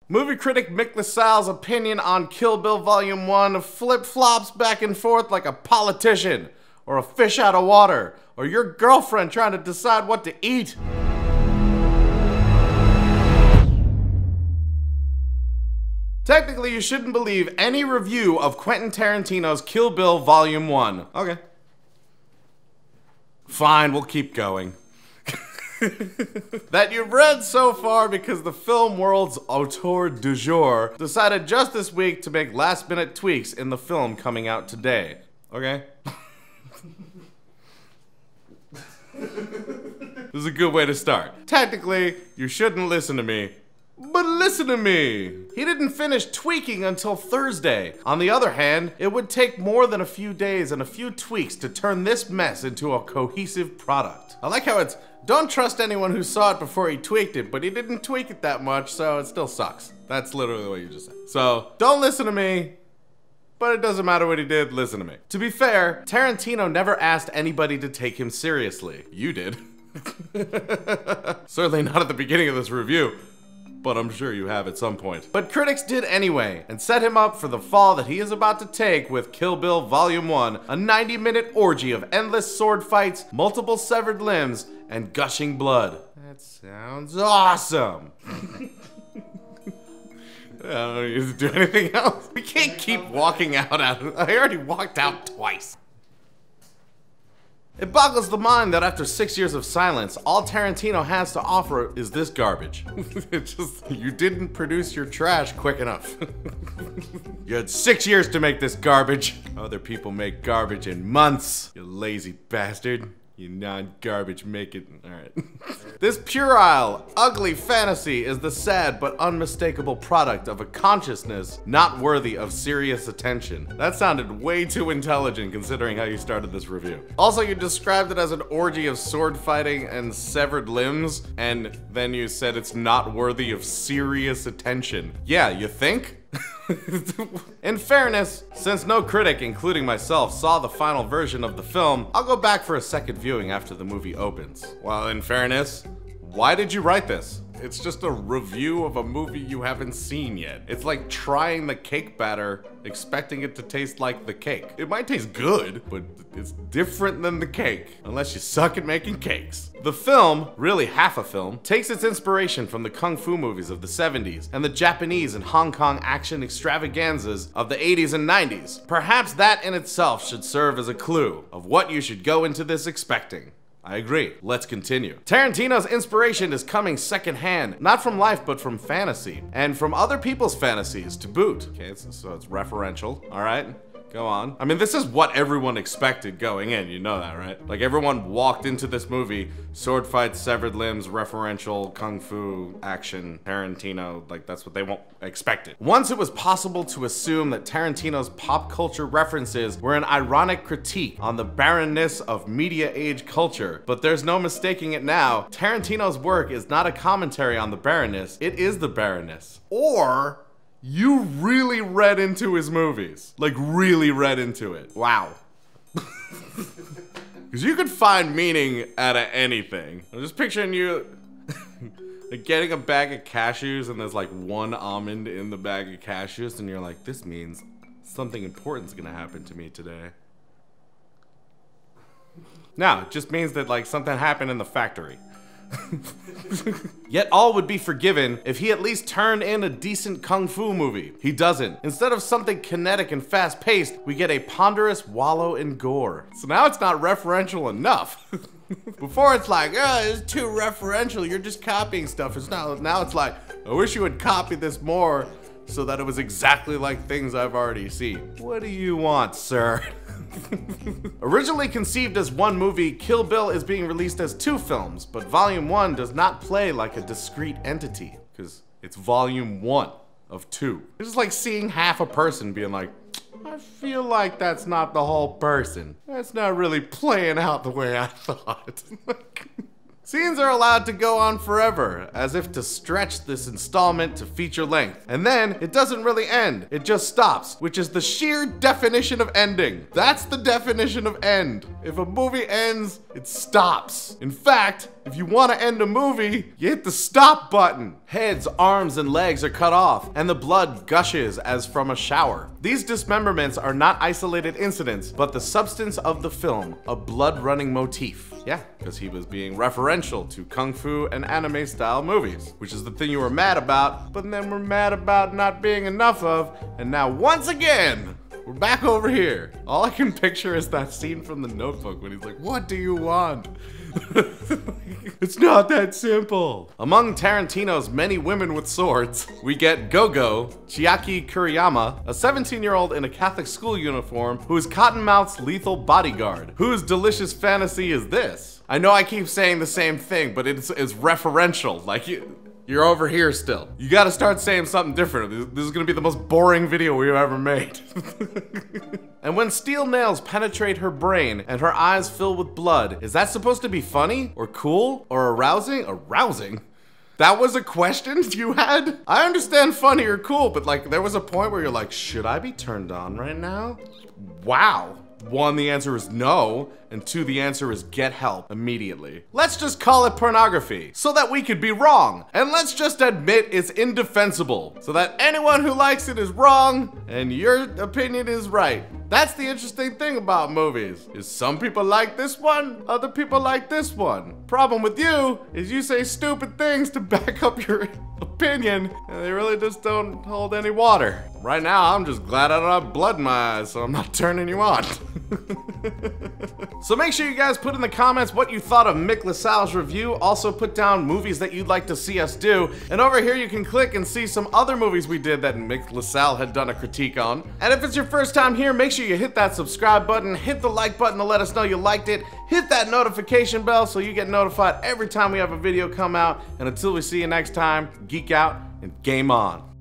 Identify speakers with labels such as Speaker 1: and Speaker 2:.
Speaker 1: Movie critic Mick LaSalle's opinion on Kill Bill Volume 1 flip-flops back and forth like a politician, or a fish out of water, or your girlfriend trying to decide what to eat. Technically, you shouldn't believe any review of Quentin Tarantino's Kill Bill Volume 1. Okay. Fine, we'll keep going. That you've read so far because the film world's auteur du jour decided just this week to make last-minute tweaks in the film coming out today. Okay? This is a good way to start. Technically, you shouldn't listen to me. But listen to me! He didn't finish tweaking until Thursday. On the other hand, it would take more than a few days and a few tweaks to turn this mess into a cohesive product. I like how it's, don't trust anyone who saw it before he tweaked it, but he didn't tweak it that much, so it still sucks. That's literally what you just said. So, don't listen to me, but it doesn't matter what he did, listen to me. To be fair, Tarantino never asked anybody to take him seriously. You did. Certainly not at the beginning of this review, but I'm sure you have at some point. But critics did anyway, and set him up for the fall that he is about to take with Kill Bill Volume 1, a 90-minute orgy of endless sword fights, multiple severed limbs, and gushing blood. That sounds awesome! I don't need to do anything else. We can't keep walking out. I already walked out twice. It boggles the mind that after 6 years of silence, all Tarantino has to offer is this garbage. It's just, you didn't produce your trash quick enough. You had 6 years to make this garbage. Other people make garbage in months. You lazy bastard. You non-garbage make it. Alright. This puerile, ugly fantasy is the sad but unmistakable product of a consciousness not worthy of serious attention. That sounded way too intelligent considering how you started this review. Also, you described it as an orgy of sword fighting and severed limbs, and then you said it's not worthy of serious attention. Yeah, you think? In fairness, since no critic, including myself, saw the final version of the film, I'll go back for a second viewing after the movie opens. Well, in fairness, why did you write this? It's just a review of a movie you haven't seen yet. It's like trying the cake batter, expecting it to taste like the cake. It might taste good, but it's different than the cake, unless you suck at making cakes. The film, really half a film, takes its inspiration from the kung fu movies of the 70s and the Japanese and Hong Kong action extravaganzas of the 80s and 90s. Perhaps that in itself should serve as a clue of what you should go into this expecting. I agree. Let's continue. Tarantino's inspiration is coming secondhand, not from life, but from fantasy, and from other people's fantasies to boot. Okay, so it's referential, all right? Go on. I mean, this is what everyone expected going in, you know that, right? Like, everyone walked into this movie, sword fights, severed limbs, referential, kung fu, action, Tarantino, like, that's what they expected. Once it was possible to assume that Tarantino's pop culture references were an ironic critique on the barrenness of media age culture, but there's no mistaking it now. Tarantino's work is not a commentary on the barrenness, it is the barrenness. Or you really read into his movies. Like, really read into it. Wow. Because you could find meaning out of anything. I'm just picturing you like getting a bag of cashews and there's like one almond in the bag of cashews and you're like, this means something important's gonna happen to me today. No, it just means that like something happened in the factory. Yet all would be forgiven if he at least turned in a decent kung fu movie. He doesn't. Instead of something kinetic and fast-paced, we get a ponderous wallow in gore. So now it's not referential enough. Before it's like, oh, it's too referential, you're just copying stuff. It's not, now it's like, I wish you would copy this more so that it was exactly like things I've already seen. What do you want, sir? Originally conceived as one movie, Kill Bill is being released as 2 films, but Volume 1 does not play like a discrete entity, because it's Volume 1 of 2. It's just like seeing half a person being like, I feel like that's not the whole person. That's not really playing out the way I thought. Scenes are allowed to go on forever, as if to stretch this installment to feature length. And then, it doesn't really end, it just stops, which is the sheer definition of ending. That's the definition of end. If a movie ends, it stops. In fact, if you want to end a movie, you hit the stop button. Heads, arms, and legs are cut off, and the blood gushes as from a shower. These dismemberments are not isolated incidents, but the substance of the film, a blood-running motif. Yeah, because he was being referential to kung fu and anime style movies, which is the thing you were mad about, but then we're mad about not being enough of, and now once again, we're back over here. All I can picture is that scene from The Notebook when he's like, what do you want? It's not that simple. Among Tarantino's many women with swords, we get Go-Go, Chiaki Kuriyama, a 17-year-old in a Catholic school uniform who is Cottonmouth's lethal bodyguard. Whose delicious fantasy is this? I know I keep saying the same thing, but it's referential. Like, you're over here still. You gotta start saying something different. This is gonna be the most boring video we've ever made. And when steel nails penetrate her brain and her eyes fill with blood, is that supposed to be funny? Or cool? Or arousing? Arousing? That was a question you had? I understand funny or cool, but like there was a point where you're like, should I be turned on right now? Wow. 1, the answer is no, and 2, the answer is get help immediately. Let's just call it pornography, so that we could be wrong. And let's just admit it's indefensible, so that anyone who likes it is wrong, and your opinion is right. That's the interesting thing about movies, is some people like this one, other people like this one. Problem with you is you say stupid things to back up your opinion, and they really just don't hold any water. Right now, I'm just glad I don't have blood in my eyes, so I'm not turning you on. So make sure you guys put in the comments what you thought of Mick LaSalle's review. Also put down movies that you'd like to see us do. And over here you can click and see some other movies we did that Mick LaSalle had done a critique on. And if it's your first time here, make sure you hit that subscribe button, hit the like button to let us know you liked it, hit that notification bell so you get notified every time we have a video come out. And until we see you next time, geek out and game on.